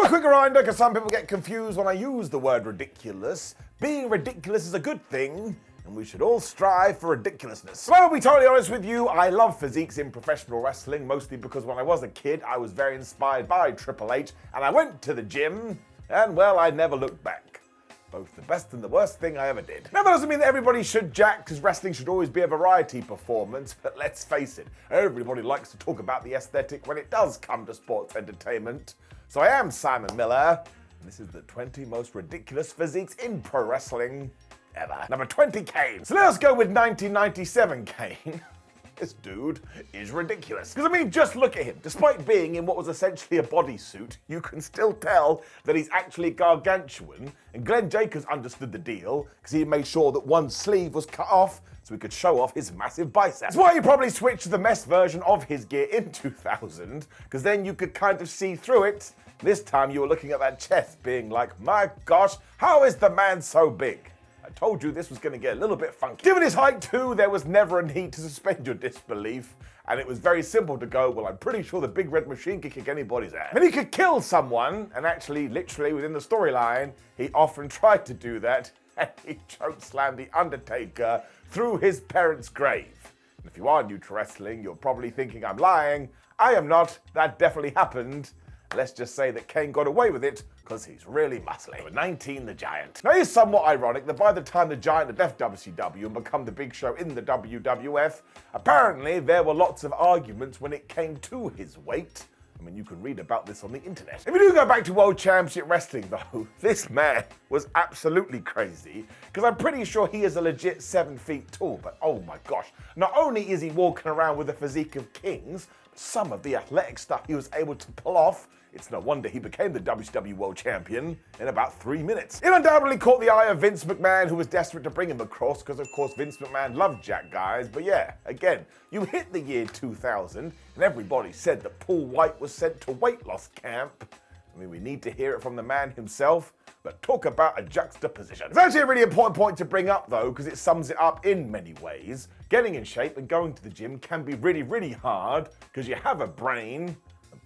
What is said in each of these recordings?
So a quick reminder, because some people get confused when I use the word ridiculous. Being ridiculous is a good thing, and we should all strive for ridiculousness. So I'll be totally honest with you, I love physiques in professional wrestling, mostly because when I was a kid, I was very inspired by Triple H, and I went to the gym, and well, I never looked back. Both the best and the worst thing I ever did. Now that doesn't mean that everybody should jack, because wrestling should always be a variety performance, but let's face it, everybody likes to talk about the aesthetic when it does come to sports entertainment. So I am Simon Miller, and this is the 20 most ridiculous physiques in pro wrestling ever. Number 20, Kane. So let's go with 1997 Kane. This dude is ridiculous. Because I mean, just look at him. Despite being in what was essentially a bodysuit, you can still tell that he's actually gargantuan. And Glenn Jacobs understood the deal because he made sure that one sleeve was cut off so he could show off his massive biceps. That's why he probably switched to the mesh version of his gear in 2000, because then you could kind of see through it. This time you were looking at that chest being like, my gosh, how is the man so big? I told you this was going to get a little bit funky. Given his height too, there was never a need to suspend your disbelief, and it was very simple to go, well, I'm pretty sure the big red machine could kick anybody's ass. And he could kill someone, and actually, literally within the storyline, he often tried to do that, and he chokeslammed the Undertaker through his parents' grave. And if you are new to wrestling, you're probably thinking I'm lying. I am not. That definitely happened. Let's just say that Kane got away with it because he's really muscly. Number 19, the Giant. Now, it's somewhat ironic that by the time the Giant had left WCW and become the big show in the WWF, apparently there were lots of arguments when it came to his weight. I mean, you can read about this on the internet. If we do go back to World Championship Wrestling, though, this man was absolutely crazy, because I'm pretty sure he is a legit 7 feet tall, but oh my gosh, not only is he walking around with the physique of kings, some of the athletic stuff he was able to pull off. It's no wonder he became the WCW World Champion in about 3 minutes. It undoubtedly caught the eye of Vince McMahon, who was desperate to bring him across, because of course Vince McMahon loved jack guys. But yeah, again, you hit the year 2000, and everybody said that Paul White was sent to weight loss camp. I mean, we need to hear it from the man himself, but talk about a juxtaposition. It's actually a really important point to bring up, though, because it sums it up in many ways. Getting in shape and going to the gym can be really, really hard, because you have a brain,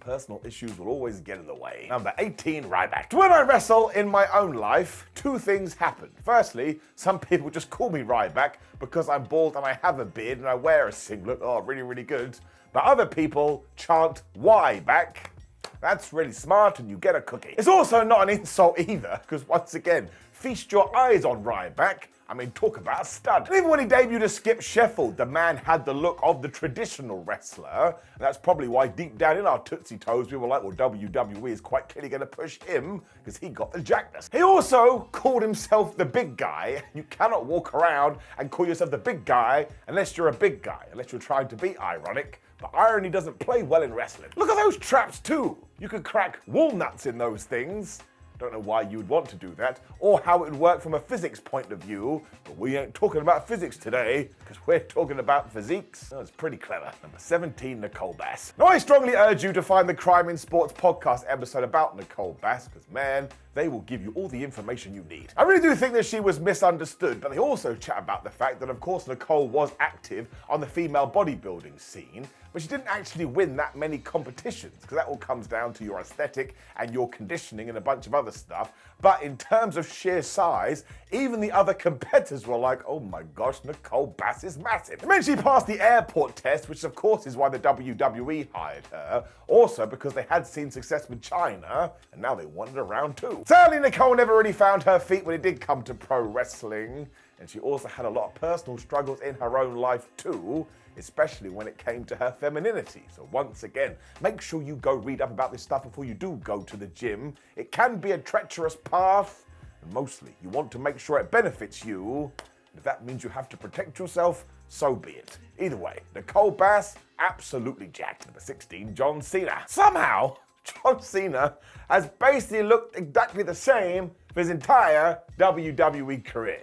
personal issues will always get in the way. Number 18, Ryback. When I wrestle in my own life, 2 things happen. Firstly, some people just call me Ryback because I'm bald and I have a beard and I wear a singlet. Oh, really, really good. But other people chant "Why back?" That's really smart and you get a cookie. It's also not an insult either, because once again, feast your eyes on Ryback. I mean, talk about a stud. And even when he debuted as Skip Sheffield, the man had the look of the traditional wrestler. And that's probably why deep down in our Tootsie Toes, we were like, well, WWE is quite clearly going to push him because he got the jackness. He also called himself the big guy. You cannot walk around and call yourself the big guy unless you're a big guy, unless you're trying to be ironic. But irony doesn't play well in wrestling. Look at those traps too. You could crack walnuts in those things. Don't know why you'd want to do that, or how it would work from a physics point of view, but we ain't talking about physics today, because we're talking about physiques. That was pretty clever. Number 17, Nicole Bass. Now, I strongly urge you to find the Crime in Sports podcast episode about Nicole Bass, because man, they will give you all the information you need. I really do think that she was misunderstood, but they also chat about the fact that, of course, Nicole was active on the female bodybuilding scene, but she didn't actually win that many competitions, because that all comes down to your aesthetic and your conditioning and a bunch of other stuff. But in terms of sheer size, even the other competitors were like, oh my gosh, Nicole Bass is massive. And then she passed the airport test, which of course is why the WWE hired her. Also because they had seen success with China, and now they wanted a round 2. Sadly, Nicole never really found her feet when it did come to pro wrestling. And she also had a lot of personal struggles in her own life too, especially when it came to her femininity. So once again, make sure you go read up about this stuff before you do go to the gym. It can be a treacherous path, and mostly you want to make sure it benefits you. And if that means you have to protect yourself, so be it. Either way, Nicole Bass, absolutely jacked. Number 16, John Cena. Somehow, John Cena has basically looked exactly the same for his entire WWE career.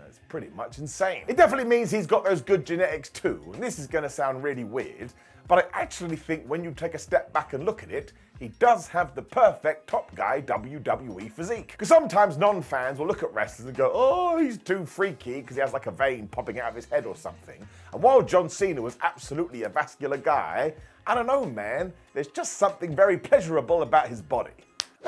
It's pretty much insane. It definitely means he's got those good genetics too, and this is going to sound really weird, but I actually think when you take a step back and look at it, he does have the perfect top guy WWE physique. Because sometimes non-fans will look at wrestlers and go, oh, he's too freaky because he has like a vein popping out of his head or something. And while John Cena was absolutely a vascular guy, I don't know, man, there's just something very pleasurable about his body.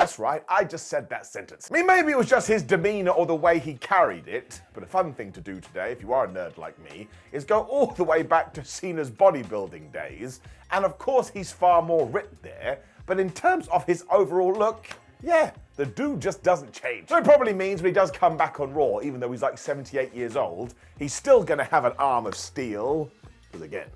That's right, I just said that sentence. I mean, maybe it was just his demeanor or the way he carried it, but a fun thing to do today, if you are a nerd like me, is go all the way back to Cena's bodybuilding days, and of course he's far more ripped there, but in terms of his overall look, yeah, the dude just doesn't change. So it probably means when he does come back on Raw, even though he's like 78 years old, he's still gonna have an arm of steel, because again,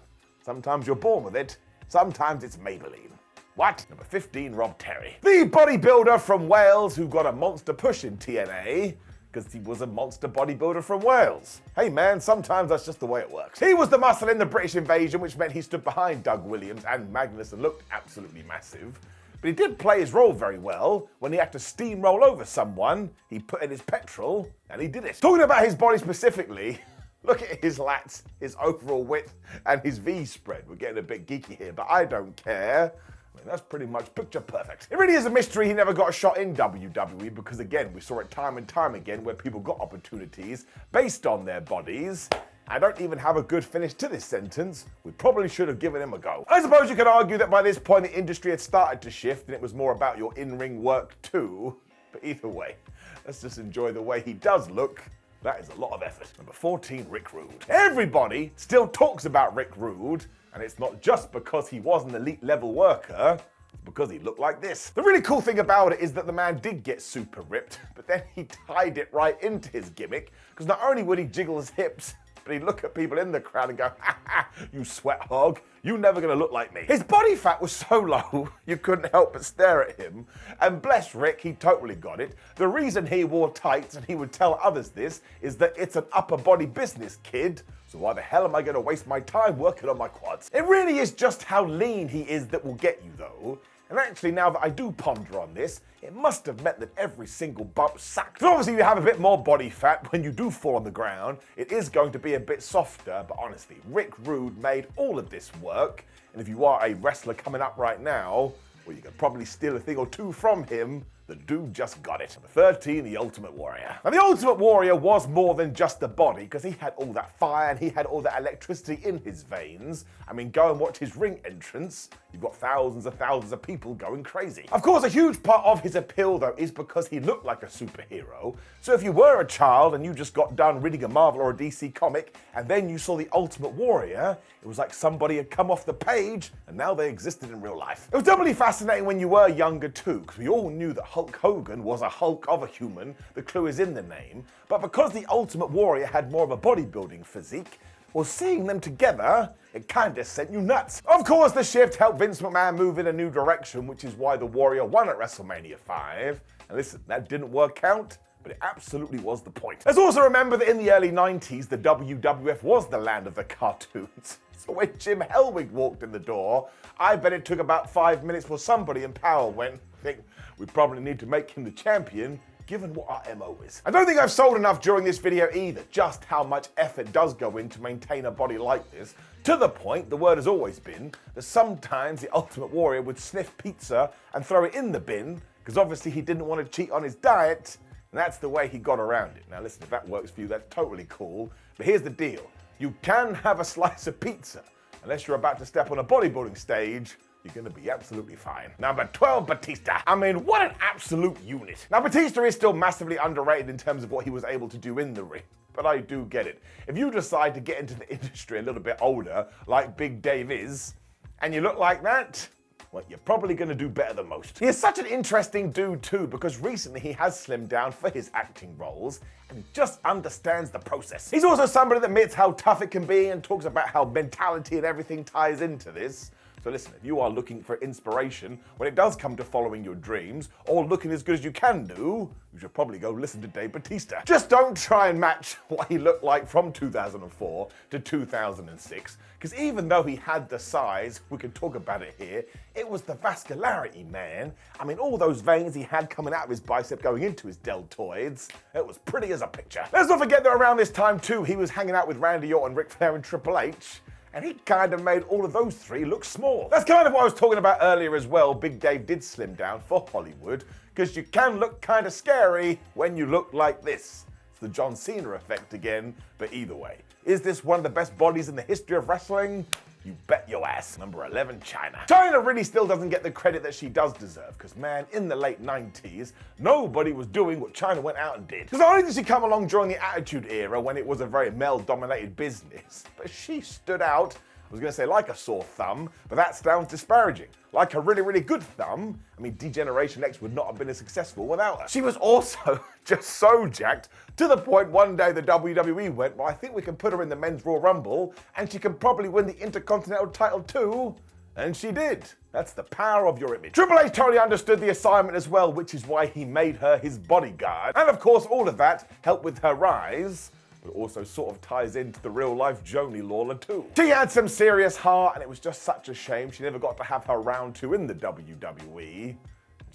sometimes you're born with it, sometimes it's Maybelline. What? Number 15, Rob Terry. The bodybuilder from Wales who got a monster push in TNA because he was a monster bodybuilder from Wales. Hey man, sometimes that's just the way it works. He was the muscle in the British invasion, which meant he stood behind Doug Williams and Magnus and looked absolutely massive. But he did play his role very well. When he had to steamroll over someone, he put in his petrol and he did it. Talking about his body specifically, look at his lats, his overall width, and his V spread. We're getting a bit geeky here, but I don't care. I mean, that's pretty much picture perfect. It really is a mystery he never got a shot in WWE because, again, we saw it time and time again where people got opportunities based on their bodies. I don't even have a good finish to this sentence. We probably should have given him a go. I suppose you could argue that by this point the industry had started to shift and it was more about your in-ring work too. But either way, let's just enjoy the way he does look. That is a lot of effort. Number 14, Rick Rude. Everybody still talks about Rick Rude, and it's not just because he was an elite level worker, it's because he looked like this. The really cool thing about it is that the man did get super ripped, but then he tied it right into his gimmick, because not only would he jiggle his hips, but he'd look at people in the crowd and go, ha ha, you sweat hog, you're never gonna look like me. His body fat was so low, you couldn't help but stare at him. And bless Rick, he totally got it. The reason he wore tights, and he would tell others this, is that it's an upper body business, kid. So why the hell am I gonna waste my time working on my quads? It really is just how lean he is that will get you though. And actually, now that I do ponder on this, it must have meant that every single bump sucked. So obviously you have a bit more body fat when you do fall on the ground. It is going to be a bit softer, but honestly, Rick Rude made all of this work. And if you are a wrestler coming up right now, well, you could probably steal a thing or two from him. The dude just got it. Number 13, the Ultimate Warrior. Now, the Ultimate Warrior was more than just the body, because he had all that fire and he had all that electricity in his veins. I mean, go and watch his ring entrance. You've got thousands of people going crazy. Of course, a huge part of his appeal, though, is because he looked like a superhero. So if you were a child and you just got done reading a Marvel or a DC comic, and then you saw the Ultimate Warrior, it was like somebody had come off the page and now they existed in real life. It was doubly fascinating when you were younger too, because we all knew that Hulk Hogan was a Hulk of a human. The clue is in the name. But because the Ultimate Warrior had more of a bodybuilding physique, well, seeing them together, it kinda sent you nuts. Of course, the shift helped Vince McMahon move in a new direction, which is why the Warrior won at WrestleMania 5. And listen, that didn't work out, but it absolutely was the point. Let's also remember that in the early 90s, the WWF was the land of the cartoons. So when Jim Hellwig walked in the door, I bet it took about 5 minutes for somebody in power went, I think we probably need to make him the champion, given what our MO is. I don't think I've sold enough during this video either, just how much effort does go in to maintain a body like this, to the point, the word has always been, that sometimes the Ultimate Warrior would sniff pizza and throw it in the bin, because obviously he didn't want to cheat on his diet, and that's the way he got around it. Now listen, if that works for you, that's totally cool, but here's the deal. You can have a slice of pizza, unless you're about to step on a bodybuilding stage, you're gonna be absolutely fine. Number 12, Batista. I mean, what an absolute unit. Now, Batista is still massively underrated in terms of what he was able to do in the ring, but I do get it. If you decide to get into the industry a little bit older, like Big Dave is, and you look like that, well, you're probably gonna do better than most. He is such an interesting dude too, because recently he has slimmed down for his acting roles, and just understands the process. He's also somebody that admits how tough it can be and talks about how mentality and everything ties into this. So listen, if you are looking for inspiration when it does come to following your dreams or looking as good as you can do, you should probably go listen to Dave Batista. Just don't try and match what he looked like from 2004 to 2006, because even though he had the size, we can talk about it here, it was the vascularity, man. I mean, all those veins he had coming out of his bicep going into his deltoids, it was pretty as a picture. Let's not forget that around this time too, he was hanging out with Randy Orton, Ric Flair and Triple H, and he kind of made all of those three look small. That's kind of what I was talking about earlier as well. Big Dave did slim down for Hollywood, because you can look kind of scary when you look like this. It's the John Cena effect again, but either way. Is this one of the best bodies in the history of wrestling? You bet your ass. Number 11, China. China really still doesn't get the credit that she does deserve, because man, in the late 90s, nobody was doing what China went out and did. Because not only did she come along during the Attitude Era when it was a very male-dominated business, but she stood out, I was going to say like a sore thumb, but that sounds disparaging. Like a really, really good thumb. I mean, D-Generation X would not have been as successful without her. She was also just so jacked, to the point one day the WWE went, well, I think we can put her in the Men's Royal Rumble, and she can probably win the Intercontinental title too. And she did. That's the power of your image. Triple H totally understood the assignment as well, which is why he made her his bodyguard. And of course, all of that helped with her rise, but also sort of ties into the real-life Joni Lawler too. She had some serious heart, and it was just such a shame she never got to have her round two in the WWE.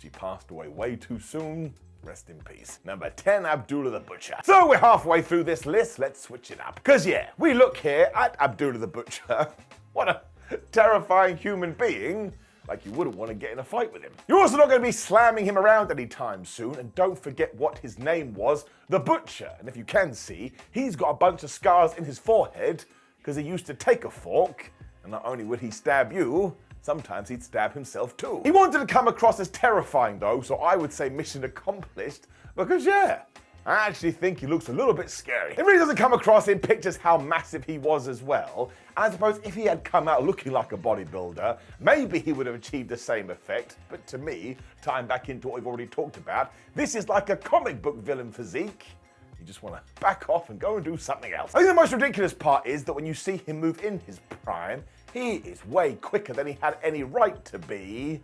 She passed away way too soon. Rest in peace. Number 10, Abdullah the Butcher. So we're halfway through this list, let's switch it up. Because yeah, we look here at Abdullah the Butcher. What a terrifying human being. Like you wouldn't want to get in a fight with him. You're also not going to be slamming him around anytime soon, and don't forget what his name was, the Butcher. And if you can see, he's got a bunch of scars in his forehead because he used to take a fork, and not only would he stab you, sometimes he'd stab himself too. He wanted to come across as terrifying though, so I would say mission accomplished, because yeah, I actually think he looks a little bit scary. It really doesn't come across in pictures how massive he was as well. I suppose if he had come out looking like a bodybuilder, maybe he would have achieved the same effect. But to me, tying back into what we've already talked about, this is like a comic book villain physique. You just want to back off and go and do something else. I think the most ridiculous part is that when you see him move in his prime, he is way quicker than he had any right to be.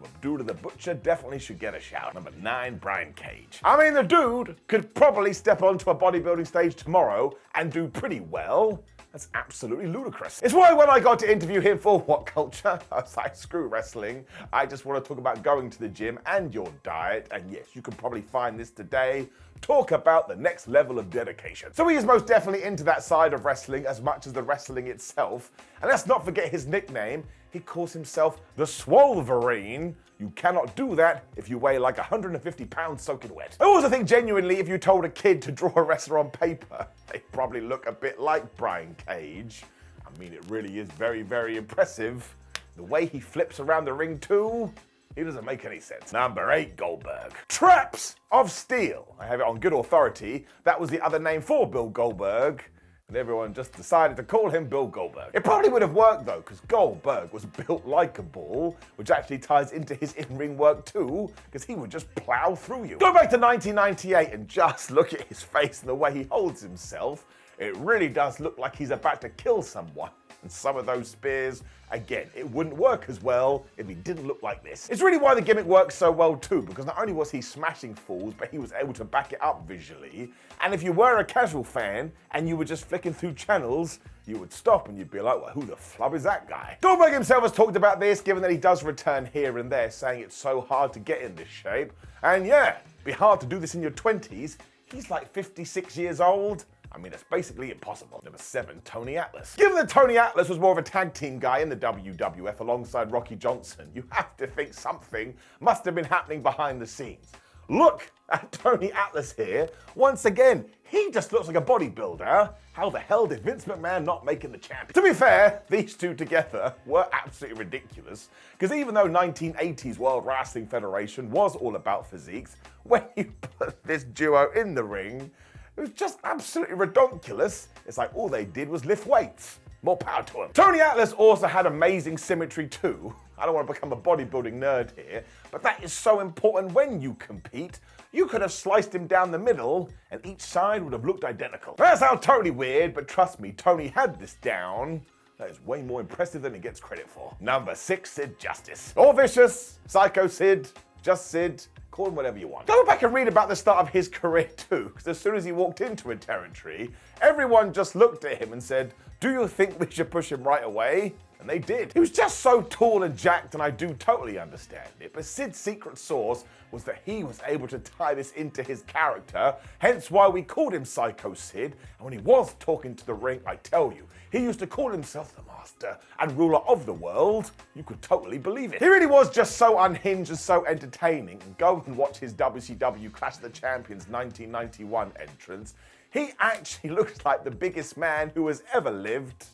Abdullah the Butcher definitely should get a shout. Number 9, Brian Cage. I mean, the dude could probably step onto a bodybuilding stage tomorrow and do pretty well. That's absolutely ludicrous. It's why when I got to interview him for What Culture, I was like, screw wrestling. I just want to talk about going to the gym and your diet. And yes, you can probably find this today. Talk about the next level of dedication. So he is most definitely into that side of wrestling as much as the wrestling itself. And let's not forget his nickname. He calls himself the Swolverine. You cannot do that if you weigh like 150 pounds soaking wet. I also think genuinely if you told a kid to draw a wrestler on paper, they'd probably look a bit like Brian Cage. I mean, it really is very, very impressive. The way he flips around the ring too, it doesn't make any sense. Number 8, Goldberg. Traps of Steel. I have it on good authority. That was the other name for Bill Goldberg. And everyone just decided to call him Bill Goldberg. It probably would have worked though, because Goldberg was built like a bull, which actually ties into his in-ring work too, because he would just plow through you. Go back to 1998 and just look at his face and the way he holds himself. It really does look like he's about to kill someone. And some of those spears, again, it wouldn't work as well if he didn't look like this. It's really why the gimmick works so well too, because not only was he smashing fools, but he was able to back it up visually. And if you were a casual fan and you were just flicking through channels, you would stop and you'd be like, well, who the flub is that guy? Goldberg himself has talked about this, given that he does return here and there, saying it's so hard to get in this shape. And yeah, it'd be hard to do this in your 20s. He's like 56 years old. I mean, it's basically impossible. Number 7, Tony Atlas. Given that Tony Atlas was more of a tag team guy in the WWF alongside Rocky Johnson, you have to think something must have been happening behind the scenes. Look at Tony Atlas here. Once again, he just looks like a bodybuilder. How the hell did Vince McMahon not make him the champion? To be fair, these two together were absolutely ridiculous, because even though 1980s World Wrestling Federation was all about physiques, when you put this duo in the ring, it was just absolutely redonkulous. It's like all they did was lift weights. More power to him. Tony Atlas also had amazing symmetry too. I don't want to become a bodybuilding nerd here, but that is so important when you compete. You could have sliced him down the middle and each side would have looked identical. That sounds totally weird, but trust me, Tony had this down. That is way more impressive than it gets credit for. Number 6, Sid Justice. Or Vicious, Psycho Sid, just Sid. Call him whatever you want. Go back and read about the start of his career too, because as soon as he walked into a territory, everyone just looked at him and said, do you think we should push him right away? And they did. He was just so tall and jacked, and I do totally understand it, but Sid's secret sauce was that he was able to tie this into his character, hence why we called him Psycho Sid, and when he was talking to the ring, I tell you, he used to call himself the master and ruler of the world. You could totally believe it. He really was just so unhinged and so entertaining. And go and watch his WCW Clash of the Champions 1991 entrance. He actually looks like the biggest man who has ever lived.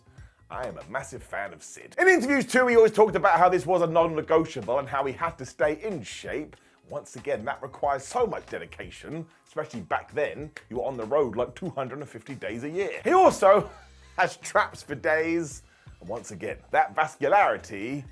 I am a massive fan of Sid. In interviews too, he always talked about how this was a non-negotiable and how he had to stay in shape. Once again, that requires so much dedication, especially back then. You were on the road like 250 days a year. He also has traps for days. And once again, that vascularity,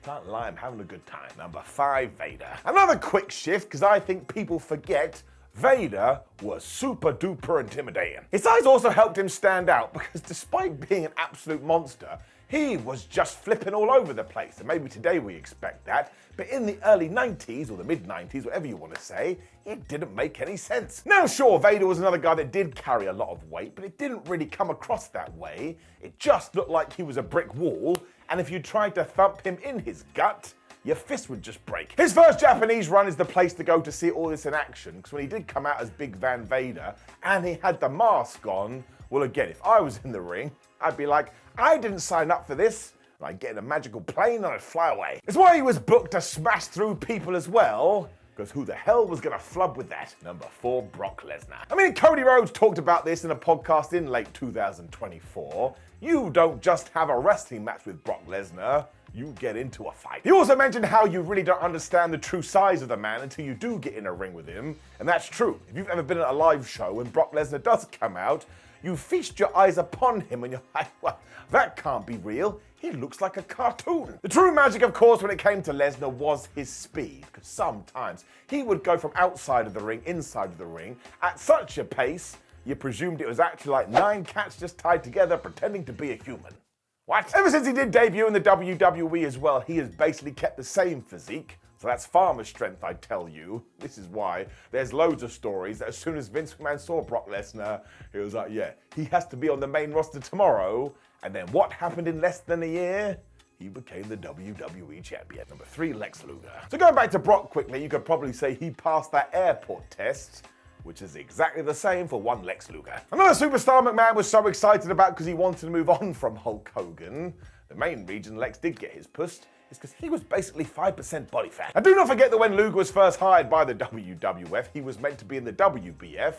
can't lie, I'm having a good time. Number 5, Vader. Another quick shift, because I think people forget Vader was super duper intimidating. His size also helped him stand out because despite being an absolute monster, he was just flipping all over the place. And maybe today we expect that, but in the early 90s or the mid 90s, whatever you want to say, it didn't make any sense. Now sure, Vader was another guy that did carry a lot of weight, but it didn't really come across that way. It just looked like he was a brick wall, and if you tried to thump him in his gut, your fist would just break. His first Japanese run is the place to go to see all this in action, because when he did come out as Big Van Vader and he had the mask on, well again, if I was in the ring, I'd be like, I didn't sign up for this. And I'd get in a magical plane and I'd fly away. It's why he was booked to smash through people as well, because who the hell was gonna flub with that? Number 4, Brock Lesnar. I mean, Cody Rhodes talked about this in a podcast in late 2024. You don't just have a wrestling match with Brock Lesnar, you get into a fight. He also mentioned how you really don't understand the true size of the man until you do get in a ring with him, and that's true. If you've ever been at a live show and Brock Lesnar does come out, you feast your eyes upon him and you're like, well, that can't be real. He looks like a cartoon. The true magic, of course, when it came to Lesnar was his speed, because sometimes he would go from outside of the ring, inside of the ring, at such a pace, you presumed it was actually like 9 cats just tied together pretending to be a human. What? Ever since he did debut in the WWE as well, he has basically kept the same physique. So that's farmer strength, I tell you. This is why there's loads of stories that as soon as Vince McMahon saw Brock Lesnar, he was like, yeah, he has to be on the main roster tomorrow. And then what happened in less than a year? He became the WWE champion. Number 3, Lex Luger. So going back to Brock quickly, you could probably say he passed that airport test, which is exactly the same for one Lex Luger. Another superstar McMahon was so excited about because he wanted to move on from Hulk Hogan. The main reason Lex did get his push is because he was basically 5% body fat. And do not forget that when Luger was first hired by the WWF, he was meant to be in the WBF,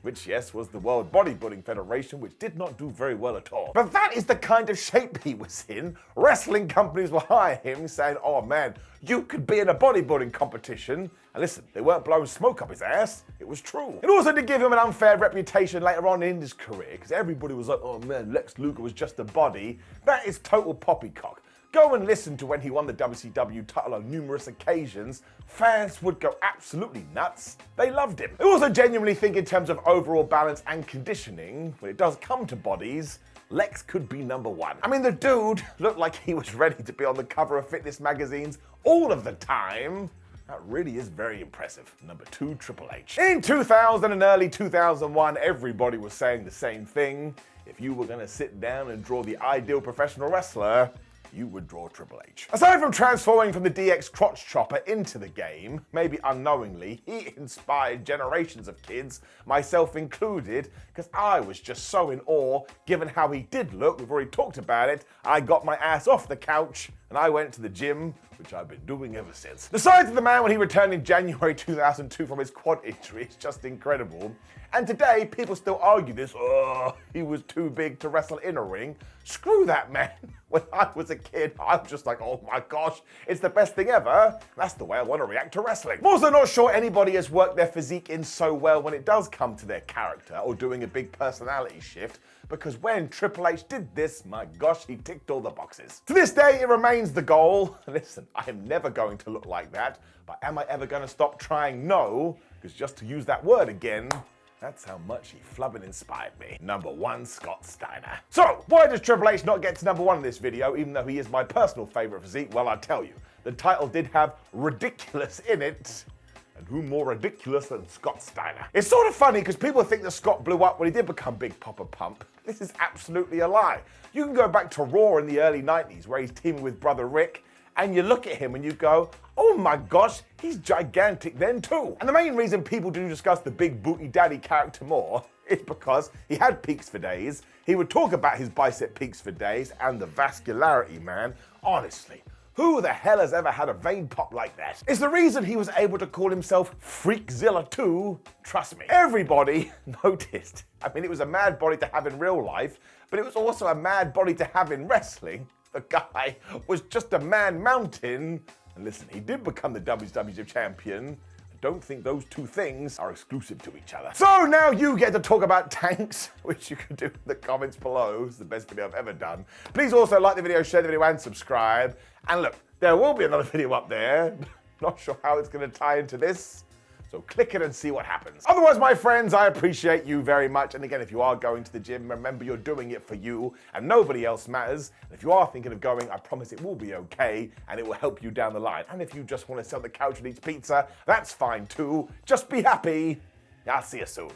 which, yes, was the World Bodybuilding Federation, which did not do very well at all. But that is the kind of shape he was in. Wrestling companies will hire him saying, oh man, you could be in a bodybuilding competition. And listen, they weren't blowing smoke up his ass. It was true. It also did give him an unfair reputation later on in his career, because everybody was like, oh man, Lex Luger was just a body. That is total poppycock. Go and listen to when he won the WCW title on numerous occasions. Fans would go absolutely nuts. They loved him. I also genuinely think in terms of overall balance and conditioning, when it does come to bodies, Lex could be number 1. I mean, the dude looked like he was ready to be on the cover of fitness magazines all of the time. That really is very impressive. Number 2, Triple H. In 2000 and early 2001, everybody was saying the same thing. If you were gonna sit down and draw the ideal professional wrestler, you would draw Triple H. Aside from transforming from the DX crotch chopper into the game, maybe unknowingly, he inspired generations of kids, myself included, because I was just so in awe, given how he did look. We've already talked about it. I got my ass off the couch and I went to the gym, which I've been doing ever since. The size of the man when he returned in January 2002 from his quad injury is just incredible. And today, people still argue this, oh, he was too big to wrestle in a ring. Screw that, man. When I was a kid, I was just like, oh my gosh, it's the best thing ever. That's the way I want to react to wrestling. I'm also not sure anybody has worked their physique in so well when it does come to their character or doing a big personality shift, because when Triple H did this, my gosh, he ticked all the boxes. To this day, it remains the goal. Listen, I am never going to look like that, but am I ever going to stop trying? No, because just to use that word again, that's how much he flubbing inspired me. Number 1, Scott Steiner. So, why does Triple H not get to number 1 in this video, even though he is my personal favorite physique? Well, I'll tell you. The title did have ridiculous in it. And who more ridiculous than Scott Steiner? It's sort of funny because people think that Scott blew up when he did become Big Papa Pump. This is absolutely a lie. You can go back to Raw in the early 90s where he's teaming with Brother Rick, and you look at him and you go, oh my gosh, he's gigantic then too. And the main reason people do discuss the big booty daddy character more is because he had peaks for days. He would talk about his bicep peaks for days, and the vascularity, man. Honestly, Who the hell has ever had a vein pop like that? It's the reason he was able to call himself Freakzilla 2. Trust me. Everybody noticed. I mean, it was a mad body to have in real life, but it was also a mad body to have in wrestling. The guy was just a man mountain. And listen, he did become the WWF champion. Don't think those two things are exclusive to each other. So now you get to talk about tanks, which you can do in the comments below. It's the best video I've ever done. Please also like the video, share the video, and subscribe. And look, there will be another video up there. Not sure how it's going to tie into this. So click it and see what happens. Otherwise, my friends, I appreciate you very much. And again, if you are going to the gym, remember you're doing it for you and nobody else matters. And if you are thinking of going, I promise it will be okay and it will help you down the line. And if you just want to sit on the couch and eat pizza, that's fine too. Just be happy. I'll see you soon.